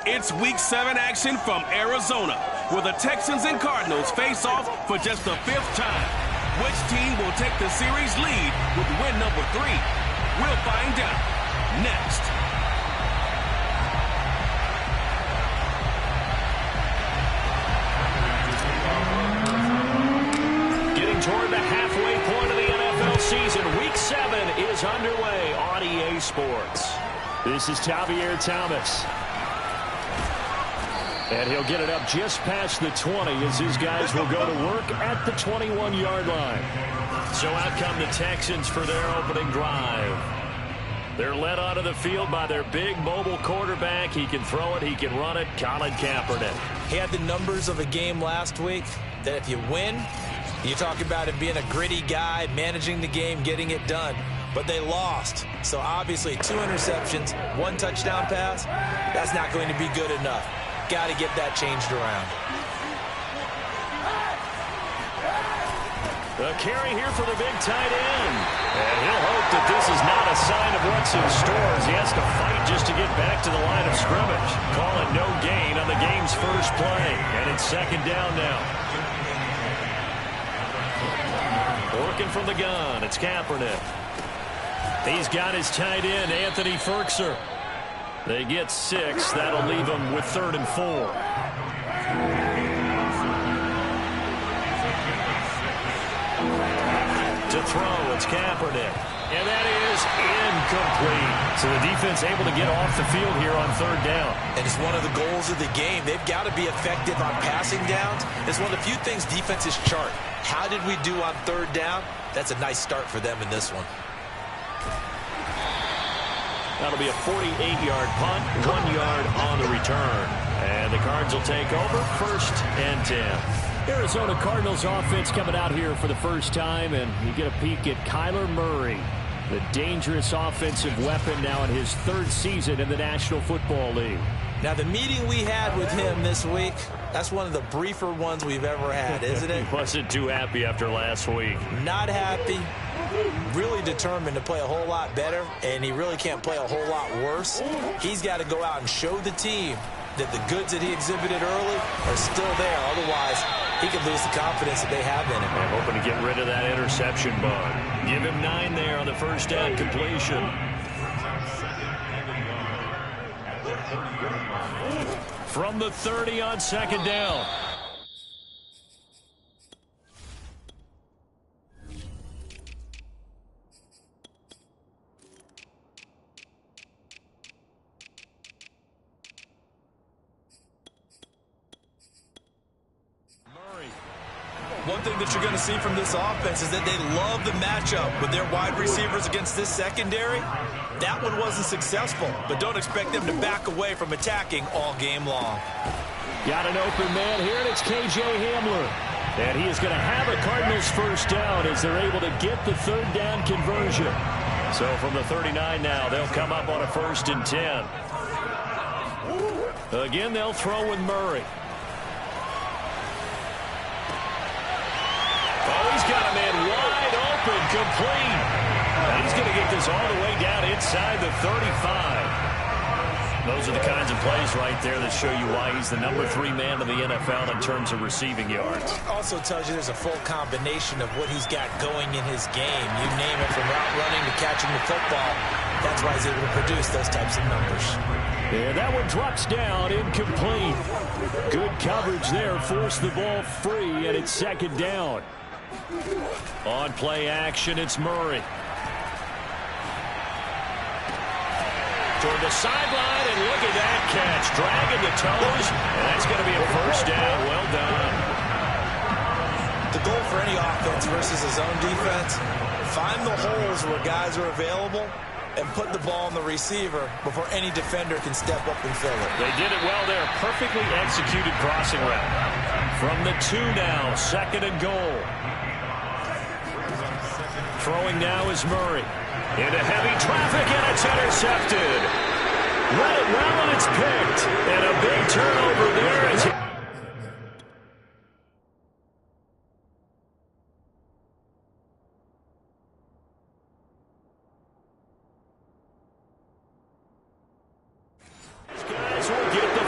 It's Week 7 action from Arizona, where the Texans and Cardinals face off for just the 5th time. Which team will take the series lead with win number 3? We'll find out next. Getting toward the halfway point of the NFL season, Week 7 is underway on EA Sports. This is Tavierre Thomas. And he'll get it up just past the 20 as his guys will go to work at the 21-yard line. So out come the Texans for their opening drive. They're led onto the field by their big mobile quarterback. He can throw it, he can run it, Colin Kaepernick. He had the numbers of a game last week that if you win, you talk about him being a gritty guy, managing the game, getting it done. But they lost. So obviously 2 interceptions, 1 touchdown pass, that's not going to be good enough. Got to get that changed around. The carry here for the big tight end. And he'll hope that this is not a sign of what's in store as he has to fight just to get back to the line of scrimmage. Call it no gain on the game's first play. And it's 2nd down now. Working from the gun, it's Kaepernick. He's got his tight end, Anthony Firkser. They get 6. That'll leave them with 3rd and 4. To throw, it's Kaepernick. And that is incomplete. So the defense able to get off the field here on 3rd down. And it's one of the goals of the game. They've got to be effective on passing downs. It's one of the few things defenses chart. How did we do on 3rd down? That's a nice start for them in this one. That'll be a 48-yard punt, 1 yard on the return. And the Cards will take over, 1st and 10. Arizona Cardinals offense coming out here for the first time, and you get a peek at Kyler Murray, the dangerous offensive weapon now in his 3rd season in the National Football League. Now, the meeting we had with him this week, that's one of the briefer ones we've ever had, isn't it? He wasn't too happy after last week. Not happy. Really determined to play a whole lot better, and he really can't play a whole lot worse. He's got to go out and show the team that the goods that he exhibited early are still there. Otherwise, he could lose the confidence that they have in him. They're hoping to get rid of that interception bug. Give him 9 there on the 1st down completion. From the 30 on 2nd down. One thing that you're going to see from this offense is that they love the matchup with their wide receivers against this secondary. That one wasn't successful, but don't expect them to back away from attacking all game long. Got an open man here, and it's KJ Hamler. And he is going to have a Cardinals 1st down as they're able to get the 3rd down conversion. So from the 39 now, they'll come up on a 1st and 10. Again, they'll throw with Murray. He's got a man wide open, complete. And he's going to get this all the way down inside the 35. Those are the kinds of plays right there that show you why he's the number 3 man in the NFL in terms of receiving yards. Also tells you there's a full combination of what he's got going in his game. You name it, from route running to catching the football. That's why he's able to produce those types of numbers. And that one drops down, incomplete. Good coverage there, forced the ball free, and it's 2nd down. On play action, it's Murray. Toward the sideline, and look at that catch. Dragging the toes, and that's going to be a 1st down. Well done. The goal for any offense versus a zone defense, find the holes where guys are available and put the ball on the receiver before any defender can step up and fill it. They did it well there. Perfectly executed crossing route. From the 2 now, 2nd and goal. Throwing now is Murray. Into heavy traffic, and it's intercepted. Let it well, and it's picked. And a big turnover there as he... Guys will get the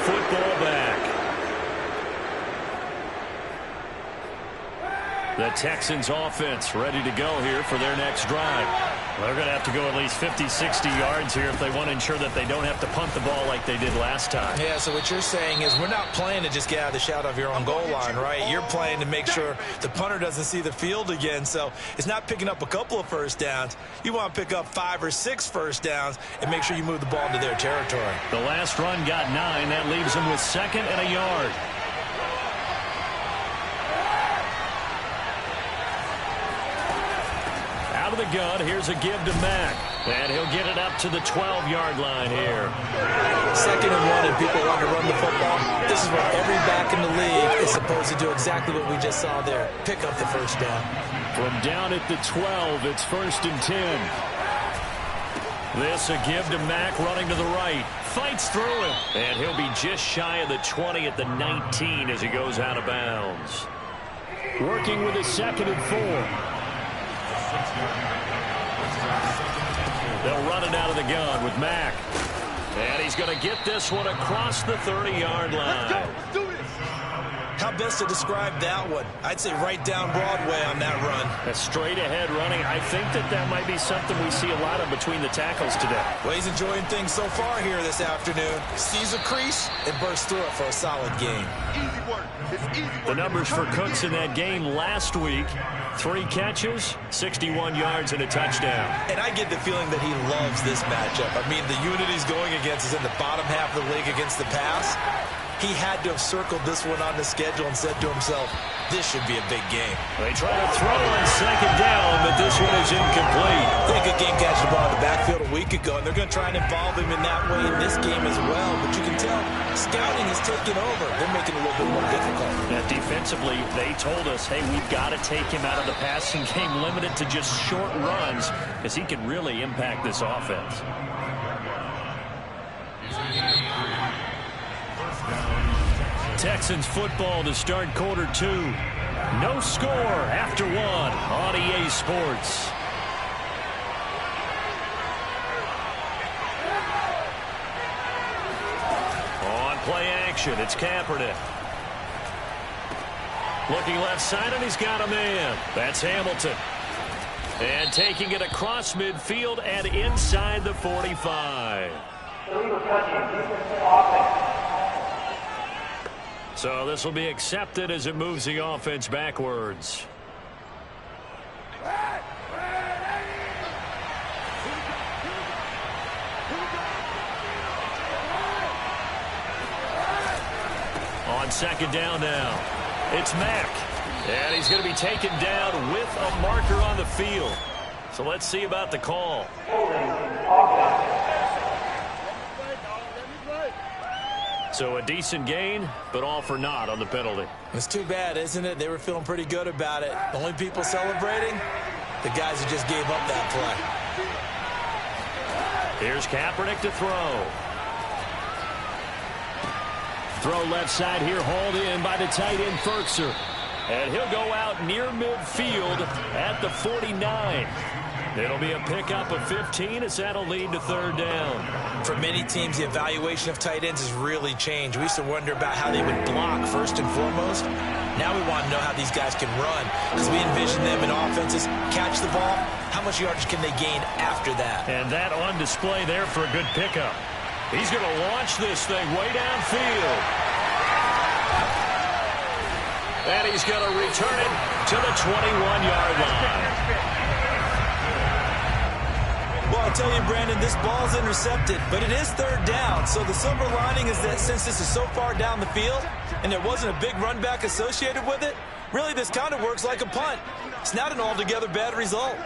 The Texans offense ready to go here for their next drive. They're going to have to go at least 50, 60 yards here if they want to ensure that they don't have to punt the ball like they did last time. Yeah, so what you're saying is we're not playing to just get out of the shadow of your own goal line, right? You're playing to make sure the punter doesn't see the field again. So it's not picking up a couple of first downs. You want to pick up 5 or 6 first downs and make sure you move the ball into their territory. The last run got 9. That leaves them with 2nd and a yard. Out of the gun, here's a give to Mack. And he'll get it up to the 12-yard line here. 2nd and 1, and people want to run the football. This is what every back in the league is supposed to do, exactly what we just saw there. Pick up the first down. From down at the 12, it's 1st and 10. This a give to Mack running to the right. Fights through him. And he'll be just shy of the 20 at the 19 as he goes out of bounds. Working with his 2nd and 4. They'll run it out of the gun with Mack. And he's going to get this one across the 30-yard line. How best to describe that one? I'd say right down Broadway on that run. A straight-ahead running. I think that might be something we see a lot of between the tackles today. Well, he's enjoying things so far here this afternoon. Sees a crease and bursts through it for a solid game. Easy work. It's easy work. The numbers for Cooks in that game last week: 3 catches, 61 yards, and a touchdown. And I get the feeling that he loves this matchup. I mean, the unit he's going against is in the bottom half of the league against the pass. He had to have circled this one on the schedule and said to himself, this should be a big game. They try to throw on 2nd down, but this one is incomplete. They had a good game catching the ball in the backfield a week ago, and they're going to try and involve him in that way in this game as well. But you can tell scouting is taking over. They're making it a little bit more difficult. Defensively, they told us, hey, we've got to take him out of the passing game, limited to just short runs, because he can really impact this offense. Texans football to start quarter 2. No score after 1 on EA Sports. On play action, it's Kaepernick. Looking left side, and he's got a man. That's Hamilton. And taking it across midfield and inside the 45. So this will be accepted as it moves the offense backwards. On 2nd down now, it's Mack. And he's going to be taken down with a marker on the field. So let's see about the call. So a decent gain, but all for naught on the penalty. It's too bad, isn't it? They were feeling pretty good about it. The only people celebrating, the guys who just gave up that play. Here's Kaepernick to throw. Throw left side here, hauled in by the tight end Firkser. And he'll go out near midfield at the 49. It'll be a pickup of 15 as that'll lead to 3rd down. For many teams, the evaluation of tight ends has really changed. We used to wonder about how they would block first and foremost. Now we want to know how these guys can run, because we envision them in offenses catch the ball. How much yardage can they gain after that? And that on display there for a good pickup. He's going to launch this thing way downfield. And he's going to return it to the 21-yard line. Well, I'll tell you, Brandon, this ball's intercepted, but it is 3rd down. So the silver lining is that since this is so far down the field and there wasn't a big run back associated with it, really this kind of works like a punt. It's not an altogether bad result.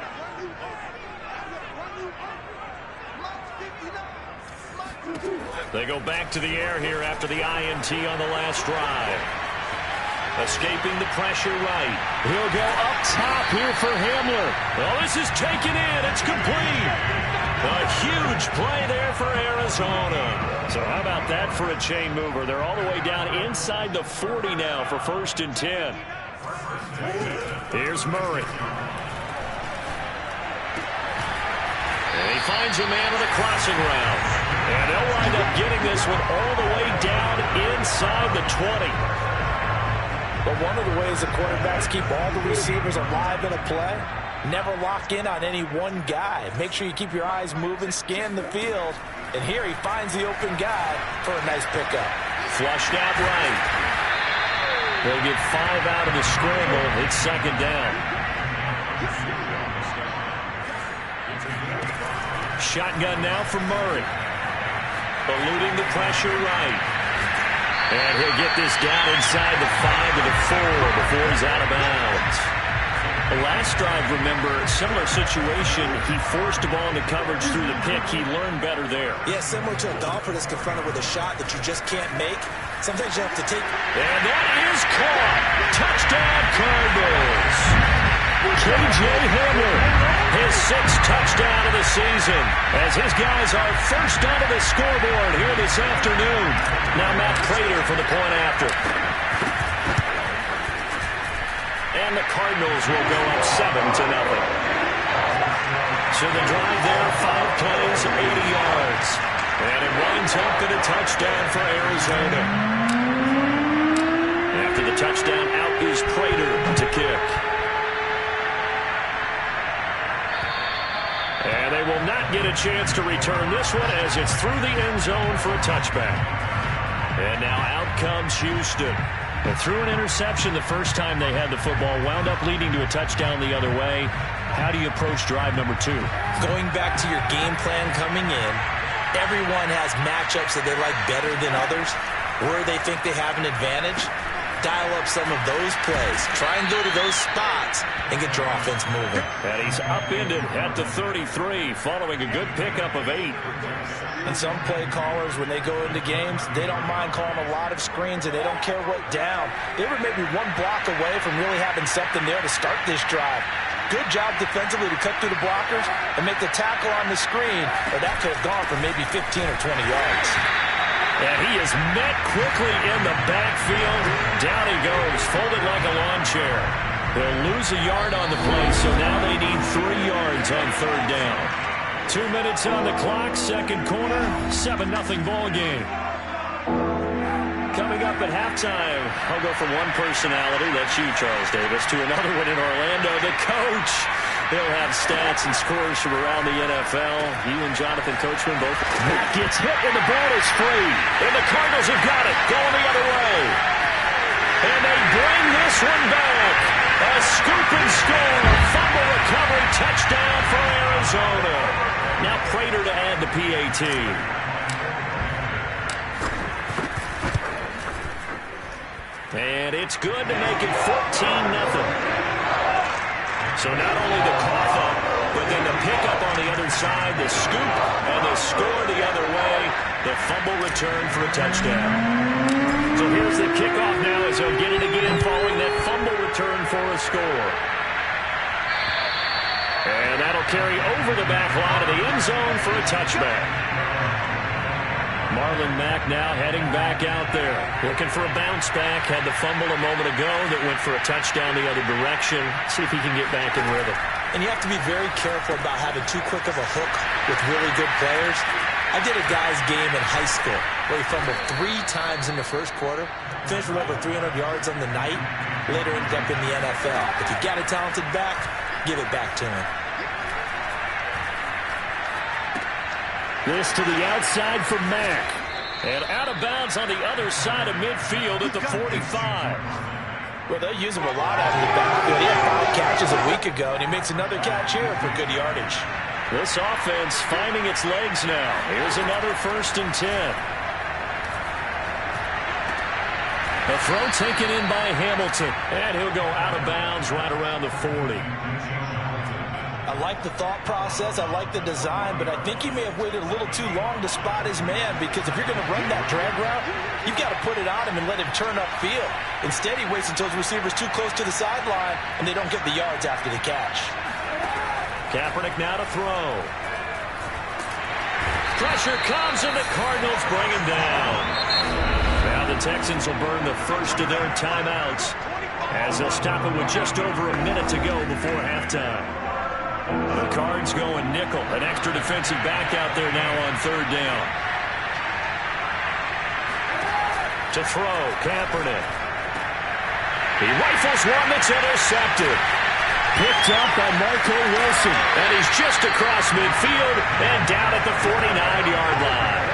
They go back to the air here after the INT on the last drive. Escaping the pressure right. He'll go up top here for Hamler. Oh, this is taken in. It's complete. A huge play there for Arizona. So how about that for a chain mover? They're all the way down inside the 40 now for 1st and 10. Here's Murray. And he finds a man on the crossing route. And they'll wind up getting this one all the way down inside the 20. But one of the ways the quarterbacks keep all the receivers alive in a play, never lock in on any one guy. Make sure you keep your eyes moving, scan the field. And here he finds the open guy for a nice pickup. Flushed out right. They'll get 5 out of the scramble. It's second down. Shotgun now for Murray. Eluding the pressure right. And he'll get this down inside the 5 to the 4 before he's out of bounds. The last drive, remember, similar situation. He forced the ball into coverage through the pick. He learned better there. Yeah, similar to a golfer that's confronted with a shot that you just can't make. Sometimes you have to take. And that is caught. Touchdown, Cardinals. K.J. Hamler, his 6th touchdown of the season, as his guys are first onto the scoreboard here this afternoon. Now Matt Prater for the point after. And the Cardinals will go up 7-0. So the drive there, 5 plays, 80 yards. And it winds up in a touchdown for Arizona. After the touchdown, out is Prater to kick. And they will not get a chance to return this one as it's through the end zone for a touchback. And now out comes Houston. They threw an interception the first time they had the football, wound up leading to a touchdown the other way. How do you approach drive number 2? Going back to your game plan coming in, everyone has matchups that they like better than others, where they think they have an advantage. Dial up some of those plays. Try and go to those spots and get your offense moving. And he's upended at the 33 following a good pickup of 8. And some play callers, when they go into games, they don't mind calling a lot of screens and they don't care what down. They were maybe one block away from really having something there to start this drive. Good job defensively to cut through the blockers and make the tackle on the screen, or that could have gone for maybe 15 or 20 yards. And he is met quickly in the backfield. Down he goes, folded like a lawn chair. They'll lose a yard on the play, so now they need 3 yards on third down. 2 minutes on the clock, second quarter, 7-0 ball game. Coming up at halftime, I'll go from one personality, that's you, Charles Davis, to another one in Orlando, the coach. He'll have stats and scores from around the NFL. You and Jonathan Coachman both. Matt gets hit and the ball is free. And the Cardinals have got it, going the other way. And they bring this one back. A scoop and score. Fumble recovery, touchdown for Arizona. Now Prater to add the PAT. And it's good to make it 14-0. So not only the cough up, but then the pickup on the other side, the scoop, and the score the other way. The fumble return for a touchdown. So here's the kickoff now as they'll get it again following that fumble return for a score. And that'll carry over the back line of the end zone for a touchback. Marlon Mack now heading back out there. Looking for a bounce back. Had the fumble a moment ago that went for a touchdown the other direction. See if he can get back in rhythm. And you have to be very careful about having too quick of a hook with really good players. I did a guy's game in high school where he fumbled 3 times in the first quarter. Finished with over 300 yards on the night. Later ended up in the NFL. If you got a talented back, give it back to him. This to the outside for Mack. And out of bounds on the other side of midfield at the 45. Well, they'll use him a lot out of the backfield. He had 5 catches a week ago, and he makes another catch here for good yardage. This offense finding its legs now. Here's another 1st and 10. A throw taken in by Hamilton. And he'll go out of bounds right around the 40. I like the thought process. I like the design, but I think he may have waited a little too long to spot his man, because if you're going to run that drag route, you've got to put it on him and let him turn upfield. Instead, he waits until his receiver's too close to the sideline, and they don't get the yards after the catch. Kaepernick now to throw. Pressure comes, and the Cardinals bring him down. Now the Texans will burn the first of their timeouts as they'll stop it with just over a minute to go before halftime. The Cards going nickel. An extra defensive back out there now on third down. To throw, Kaepernick. He rifles one that's intercepted. Picked up by Marco Wilson. And he's just across midfield and down at the 49-yard line.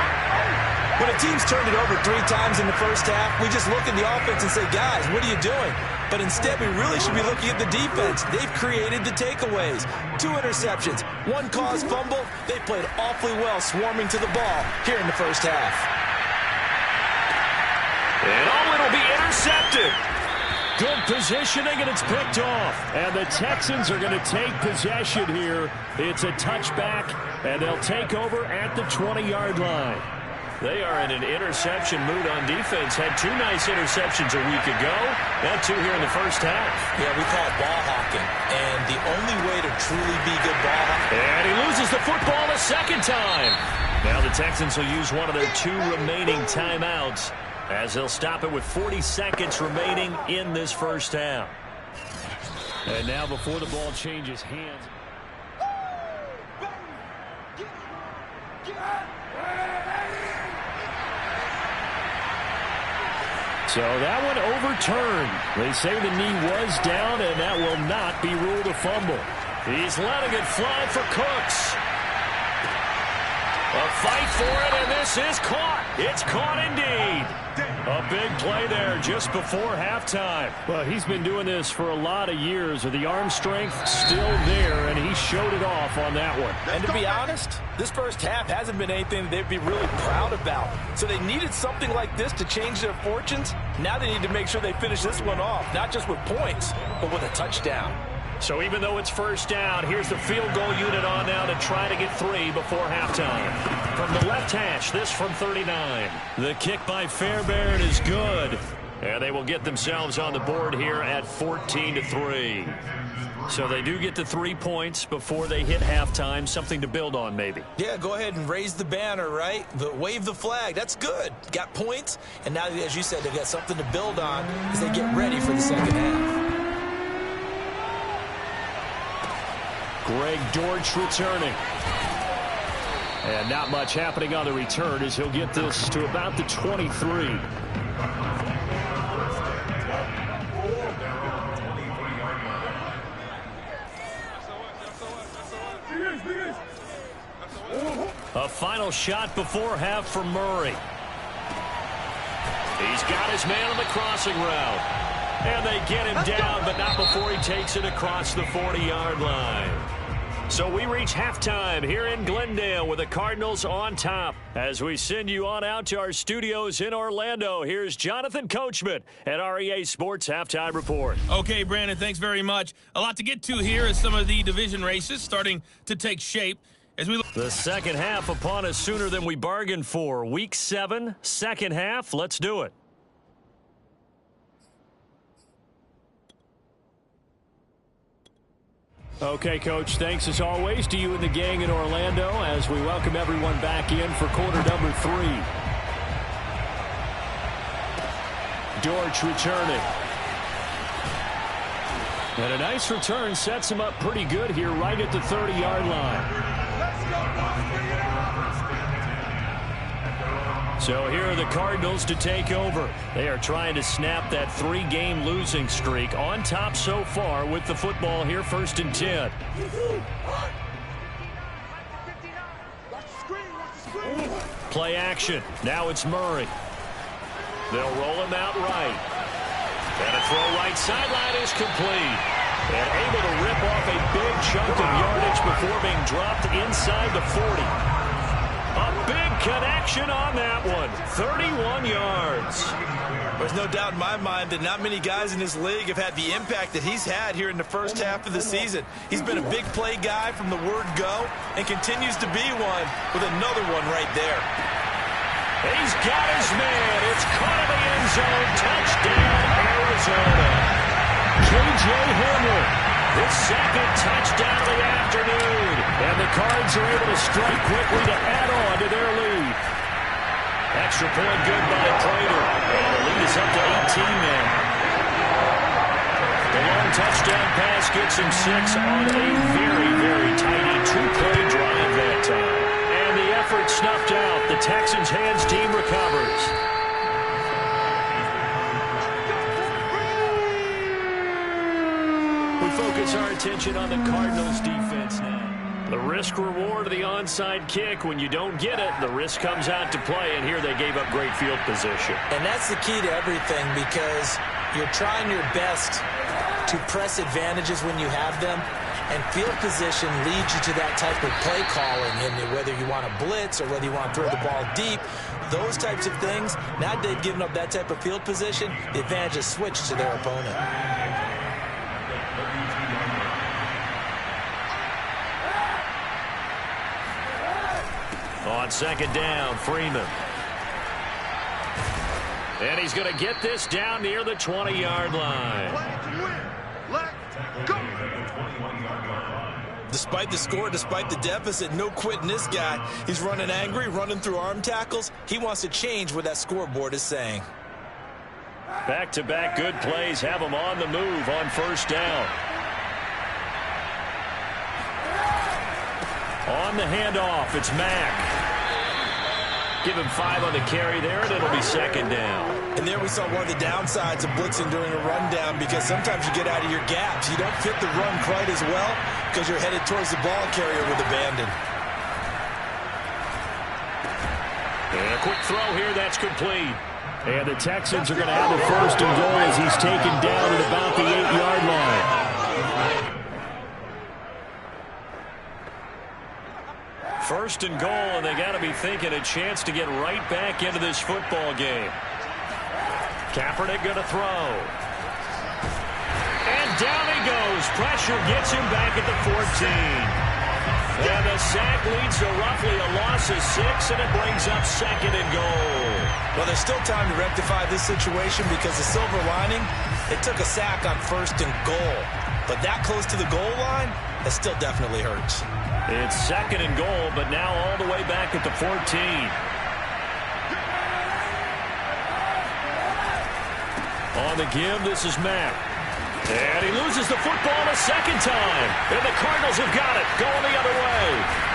When a team's turned it over 3 times in the first half, we just look at the offense and say, guys, what are you doing? But instead, we really should be looking at the defense. They've created the takeaways. 2 interceptions, 1 caused fumble. They played awfully well swarming to the ball here in the first half. And it'll be intercepted. Good positioning, and it's picked off. And the Texans are going to take possession here. It's a touchback, and they'll take over at the 20-yard line. They are in an interception mood on defense. Had 2 nice interceptions a week ago. Now 2 here in the first half. Yeah, we call it ball hawking. And the only way to truly be good ball hawking. And he loses the football a second time. Now the Texans will use one of their 2 remaining timeouts as they'll stop it with 40 seconds remaining in this first half. And now before the ball changes hands. So that one overturned. They say the knee was down, and that will not be ruled a fumble. He's letting it fly for Cooks. A fight for it, and this is caught. It's caught indeed. A big play there just before halftime. Well, he's been doing this for a lot of years. The arm strength still there, and he showed it off on that one. And to be honest, this first half hasn't been anything they'd be really proud about. So they needed something like this to change their fortunes. Now they need to make sure they finish this one off, not just with points, but with a touchdown. So even though it's first down, here's the field goal unit on now to try to get 3 before halftime. From the left hash, this from 39. The kick by Fairbairn is good. And they will get themselves on the board here at 14-3. So they do get the 3 points before they hit halftime. Something to build on, maybe. Yeah, go ahead and raise the banner, right? Wave the flag. That's good. Got points. And now, as you said, they've got something to build on as they get ready for the second half. Greg Dortch returning. And not much happening on the return as he'll get this to about the 23. A final shot before half for Murray. He's got his man on the crossing route. And they get him down, but not before he takes it across the 40-yard line. So we reach halftime here in Glendale with the Cardinals on top. As we send you on out to our studios in Orlando, here's Jonathan Coachman at REA Sports Halftime Report. Okay, Brandon, thanks very much. A lot to get to here as some of the division races starting to take shape. As we look the second half upon us sooner than we bargained for. Week 7, second half. Let's do it. Okay, Coach, thanks as always to you and the gang in Orlando as we welcome everyone back in for quarter number 3. Dortch returning. And a nice return sets him up pretty good here right at the 30-yard line. So here are the Cardinals to take over. They are trying to snap that 3-game losing streak on top so far with the football here, 1st and 10. Play action. Now it's Murray. They'll roll him out right. And a throw right sideline is complete. And able to rip off a big chunk of yardage before being dropped inside the 40. A big connection on that one. 31 yards. There's no doubt in my mind that not many guys in this league have had the impact that he's had here in the first half of the season. He's been a big play guy from the word go and continues to be one with another one right there. He's got his man. It's caught in the end zone. Touchdown, Arizona. K.J. Hamler, his second touchdown of the afternoon. And the Cards are able to strike quickly to add on to their lead. Extra point good by Prater. And the lead is up to 18 now. The long touchdown pass gets him 6 on a very, very tiny 2-play drive that time. And the effort snuffed out. The Texans' hands team recovers. focus our attention on the Cardinals defense now. The risk reward of the onside kick. When you don't get it, the risk comes out to play, and here they gave up great field position. And that's the key to everything, because you're trying your best to press advantages when you have them, and field position leads you to that type of play calling, and whether you want to blitz or whether you want to throw the ball deep, those types of things. Now they've given up that type of field position, the advantage is switched to their opponent. On second down, Freeman. And he's going to get this down near the 20-yard line. Let's go. Despite the score, despite the deficit, no quitting this guy. He's running angry, running through arm tackles. He wants to change what that scoreboard is saying. Back-to-back good plays have him on the move on first down. On the handoff, it's Mack. Give him 5 on the carry there, and it'll be second down. And there we saw one of the downsides of blitzing during a rundown, because sometimes you get out of your gaps. You don't fit the run quite as well because you're headed towards the ball carrier with abandon. And a quick throw here, that's complete. And the Texans are going to have the first and goal as he's taken down at about the 8-yard line. First and goal, and they got to be thinking a chance to get right back into this football game. Kaepernick going to throw. And down he goes. Pressure gets him back at the 14. And the sack leads to roughly a loss of 6, and it brings up second and goal. Well, there's still time to rectify this situation, because the silver lining, it took a sack on first and goal. But that close to the goal line, that still definitely hurts. It's second and goal, but now all the way back at the 14. On the give, this is Mack. And he loses the football a second time. And the Cardinals have got it, going the other way.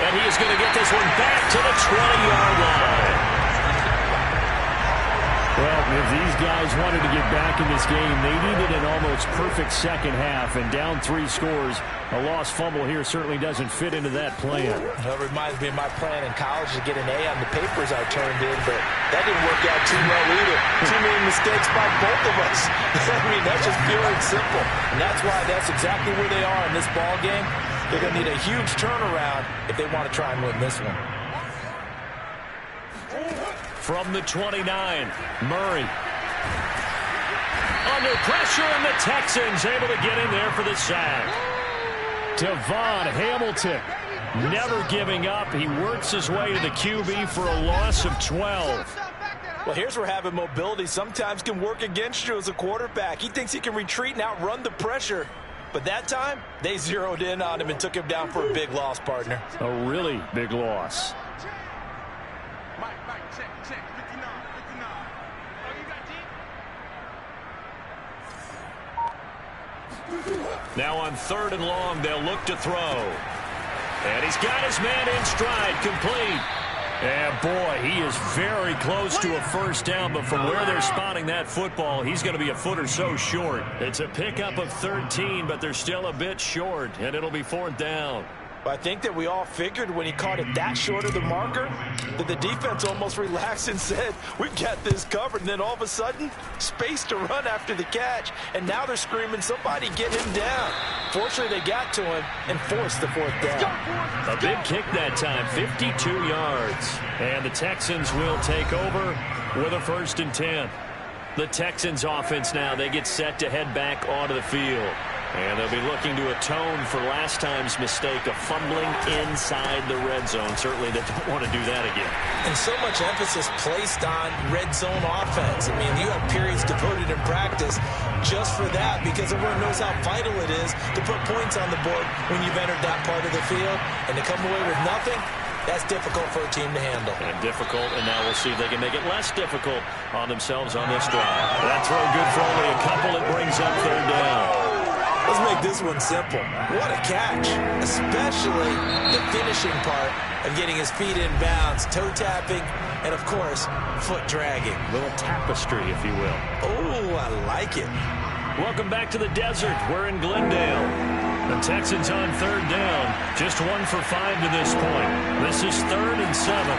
And he is going to get this one back to the 20-yard line. Well, if these guys wanted to get back in this game, they needed an almost perfect second half, and down 3 scores. A lost fumble here certainly doesn't fit into that plan. That reminds me of my plan in college to get an A on the papers I turned in, but that didn't work out too well either. Too many mistakes by both of us. I mean, that's just pure and simple. And that's why that's exactly where they are in this ball game. They're going to need a huge turnaround if they want to try and win this one. From the 29, Murray. Under pressure, and the Texans able to get in there for the sack. Devon Hamilton never giving up. He works his way to the QB for a loss of 12. Well, here's where having mobility sometimes can work against you as a quarterback. He thinks he can retreat and outrun the pressure. But that time, they zeroed in on him and took him down for a big loss, partner. A really big loss. Now on third and long, they'll look to throw. And he's got his man in stride, complete. And boy, he is very close to a first down, but from where they're spotting that football, he's going to be a foot or so short. It's a pickup of 13, but they're still a bit short, and it'll be 4th down. I think that we all figured when he caught it that short of the marker that the defense almost relaxed and said, we've got this covered. And then all of a sudden, space to run after the catch. And now they're screaming, somebody get him down. Fortunately, they got to him and forced the 4th down. A big kick that time, 52 yards. And the Texans will take over with a 1st and 10. The Texans offense now, they get set to head back onto the field. And they'll be looking to atone for last time's mistake of fumbling inside the red zone. Certainly they don't want to do that again. And so much emphasis placed on red zone offense. I mean, you have periods devoted in practice just for that, because everyone knows how vital it is to put points on the board when you've entered that part of the field. And to come away with nothing, that's difficult for a team to handle. And difficult, and now we'll see if they can make it less difficult on themselves on this drive. That throw good for only a couple. It brings up 3rd down. Let's make this one simple. What a catch, especially the finishing part of getting his feet in bounds, toe tapping, and of course, foot dragging. A little tapestry, if you will. Oh, I like it. Welcome back to the desert. We're in Glendale. The Texans on 3rd down. Just 1 for 5 to this point. This is 3rd and 7.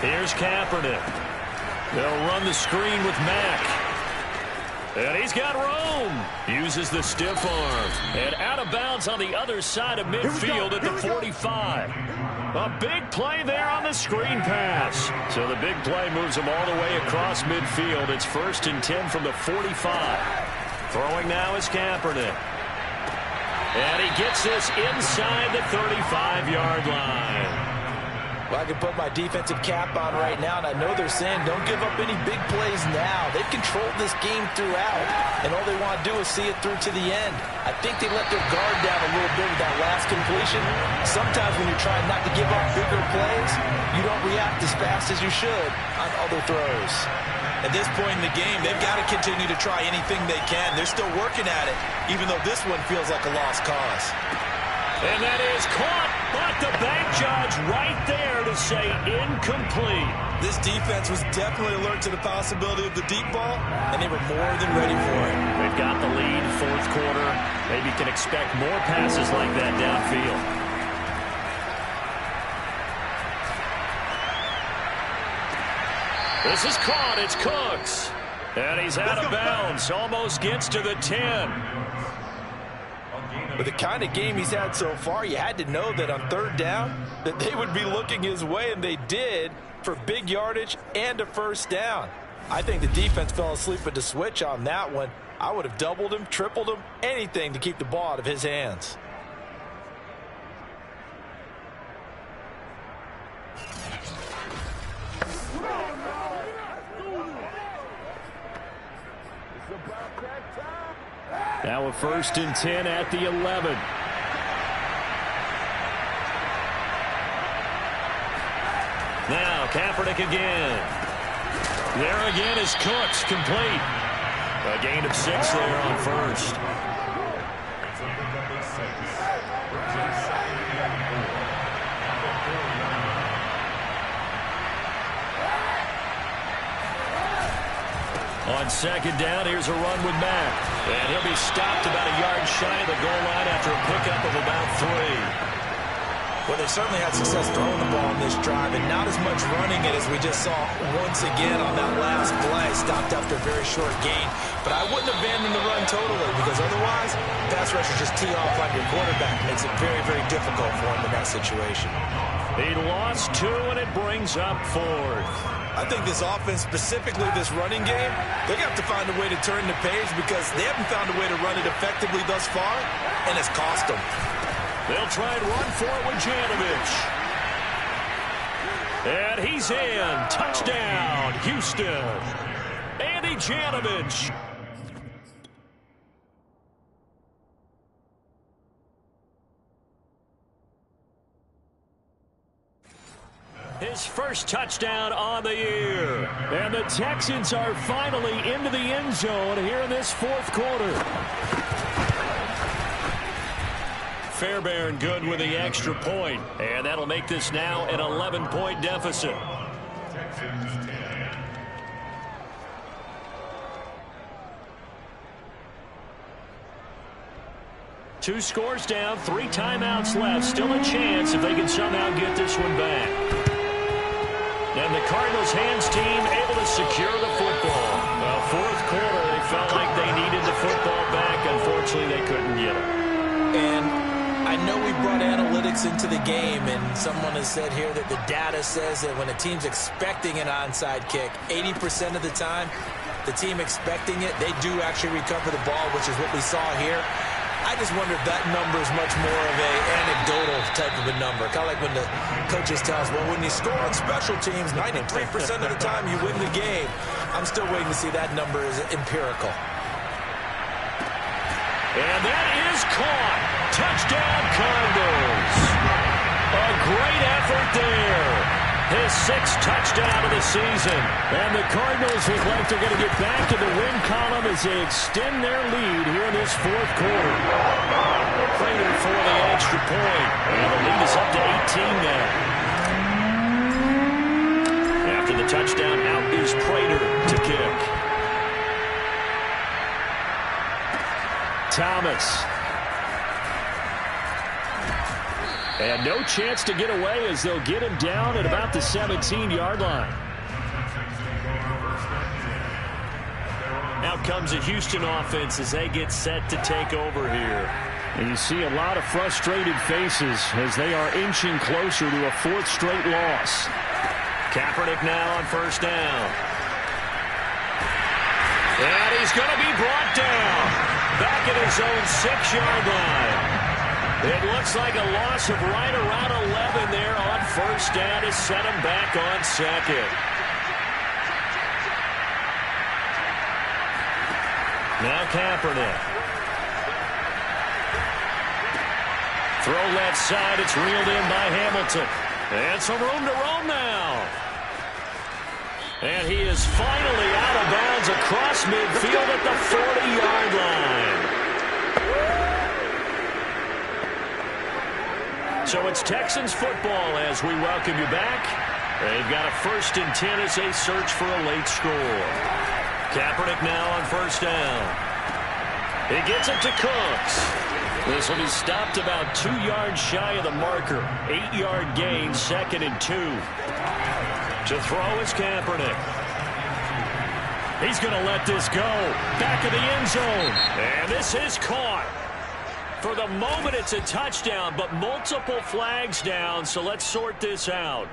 Here's Kaepernick. They'll run the screen with Mack. And he's got Rome. Uses the stiff arm. And out of bounds on the other side of midfield at the 45. A big play there on the screen pass. So the big play moves him all the way across midfield. It's 1st and 10 from the 45. Throwing now is Kaepernick. And he gets this inside the 35-yard line. Well, I can put my defensive cap on right now, and I know they're saying don't give up any big plays now. They've controlled this game throughout, and all they want to do is see it through to the end. I think they let their guard down a little bit with that last completion. Sometimes when you're trying not to give up bigger plays, you don't react as fast as you should on other throws. At this point in the game, they've got to continue to try anything they can. They're still working at it, even though this one feels like a lost cause. And that is caught, but the bank judge right there to say incomplete. This defense was definitely alert to the possibility of the deep ball, and they were more than ready for it. They've got the lead, 4th quarter. Maybe can expect more passes like that downfield. This is caught. It's Cooks. And he's out of bounds. Almost gets to the 10. With the kind of game he's had so far, you had to know that on 3rd down that they would be looking his way, and they did, for big yardage and a 1st down. I think the defense fell asleep at the switch on that one. I would have doubled him, tripled him, anything to keep the ball out of his hands. Now a 1st and 10 at the 11. Now Kaepernick again. There again is Cooks, complete. A gain of 6 there on 1st. On 2nd down, here's a run with Mack. And he'll be stopped about a yard shy of the goal line after a pickup of about 3. Well, they certainly had success throwing the ball in this drive, and not as much running it as we just saw once again on that last play. Stopped after a very short gain. But I wouldn't abandon the run totally, because otherwise, pass rushers just tee off on your quarterback. Makes it very, very difficult for him in that situation. He lost 2, and it brings up 4th. I think this offense, specifically this running game, they're going to have to find a way to turn the page, because they haven't found a way to run it effectively thus far, and it's cost them. They'll try and run for it with Janovich. And he's in. Touchdown, Houston. Andy Janovich. His first touchdown on the year. And the Texans are finally into the end zone here in this 4th quarter. Fairbairn good with the extra point. And that'll make this now an 11-point deficit. Two scores down, 3 timeouts left. Still a chance if they can somehow get this one back. And the Cardinals hands team able to secure the football. Well, 4th quarter, they felt like they needed the football back. Unfortunately, they couldn't get it. And I know we brought analytics into the game, and someone has said here that the data says that when a team's expecting an onside kick, 80% of the time, the team expecting it, they do actually recover the ball, which is what we saw here. I just wonder if that number is much more of a anecdotal type of a number. Kind of like when the coaches tell us, well, when you score on special teams, 93% of the time you win the game. I'm still waiting to see that number is empirical. And that is caught. Touchdown, Cardinals. A great effort there. His 6th touchdown of the season. And the Cardinals look like they're going to get back to the win column as they extend their lead here in this 4th quarter. Prater for the extra point. And the lead is up to 18 now. After the touchdown, out is Prater to kick. And no chance to get away as they'll get him down at about the 17-yard line. Now comes the Houston offense as they get set to take over here. And you see a lot of frustrated faces as they are inching closer to a fourth straight loss. Kaepernick now on first down. And he's going to be brought down back at his own 6-yard line. It looks like a loss of right around 11 there on first down to set him back on second. Now Kaepernick. Throw left side. It's reeled in by Hamilton. And some room to roam now. And he is finally out of bounds across midfield at the 40-yard line. So it's Texans football as we welcome you back. They've got a 1st and 10 as they search for a late score. Kaepernick now on first down. He gets it to Cooks. This will be stopped about 2 yards shy of the marker. 8-yard gain, 2nd and 2. To throw is Kaepernick. He's going to let this go. Back of the end zone. And this is caught. For the moment, it's a touchdown, but multiple flags down, so let's sort this out.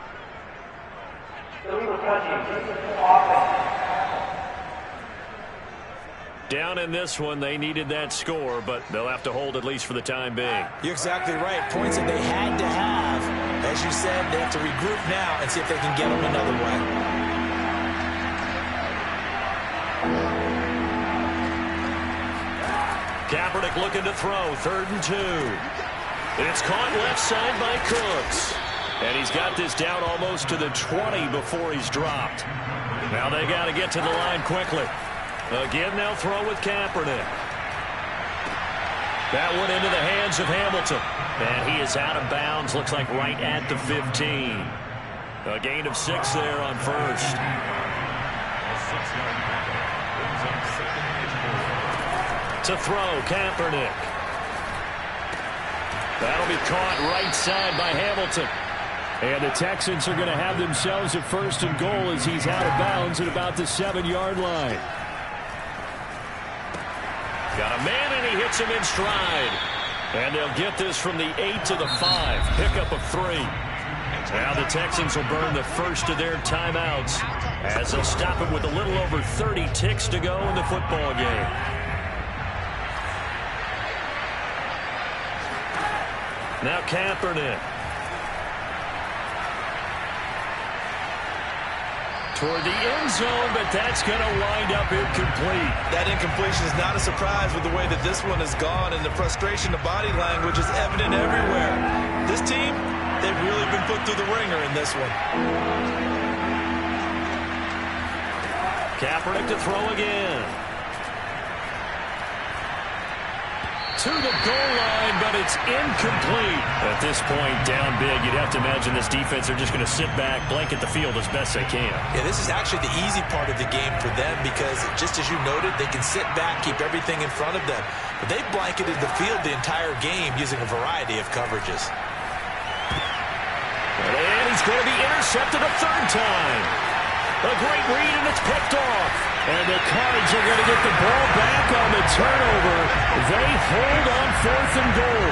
Down in this one, they needed that score, but they'll have to hold at least for the time being. You're exactly right. Points that they had to have. As you said, they have to regroup now and see if they can get them another way. Kaepernick looking to throw, 3rd and 2. It's caught left side by Cooks. And he's got this down almost to the 20 before he's dropped. Now they got to get to the line quickly. Again, they'll throw with Kaepernick. That one into the hands of Hamilton. And he is out of bounds, looks like right at the 15. A gain of 6 there on first. To throw, Kaepernick. That'll be caught right side by Hamilton. And the Texans are going to have themselves a 1st and goal as he's out of bounds at about the 7-yard line. Got a man and he hits him in stride. And they'll get this from the 8 to the 5. Pickup of 3. Now the Texans will burn the first of their timeouts as they'll stop it with a little over 30 ticks to go in the football game. Now Kaepernick. Toward the end zone, but that's going to wind up incomplete. That incompletion is not a surprise with the way that this one has gone, and the frustration, the body language is evident everywhere. This team, they've really been put through the ringer in this one. Kaepernick to throw again. To the goal line, but it's incomplete. At this point, down big, you'd have to imagine this defense are just going to sit back, blanket the field as best they can. Yeah, this is actually the easy part of the game for them because, just as you noted, they can sit back, keep everything in front of them. But they've blanketed the field the entire game using a variety of coverages. And he's going to be intercepted a 3rd time. A great read, and it's picked off. And the Cards are going to get the ball back on the turnover. They hold on 4th and goal.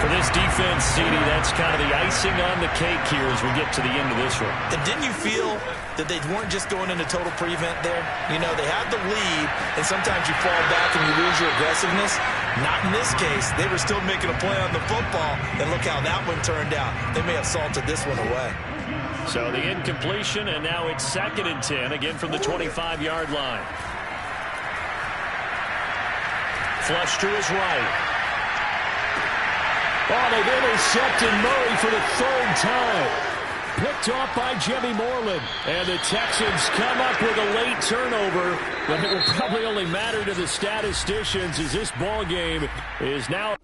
For this defense, CD, that's kind of the icing on the cake here as we get to the end of this one. And didn't you feel that they weren't just going into total prevent there? You know, they had the lead, and sometimes you fall back and you lose your aggressiveness. Not in this case. They were still making a play on the football, and look how that one turned out. They may have salted this one away. So the incompletion, and now it's 2nd and 10, again from the 25-yard line. Flush to his right. Oh, they've intercepted Murray for the 3rd time. Picked off by Jimmy Moreland. And the Texans come up with a late turnover, but it will probably only matter to the statisticians as this ball game is now...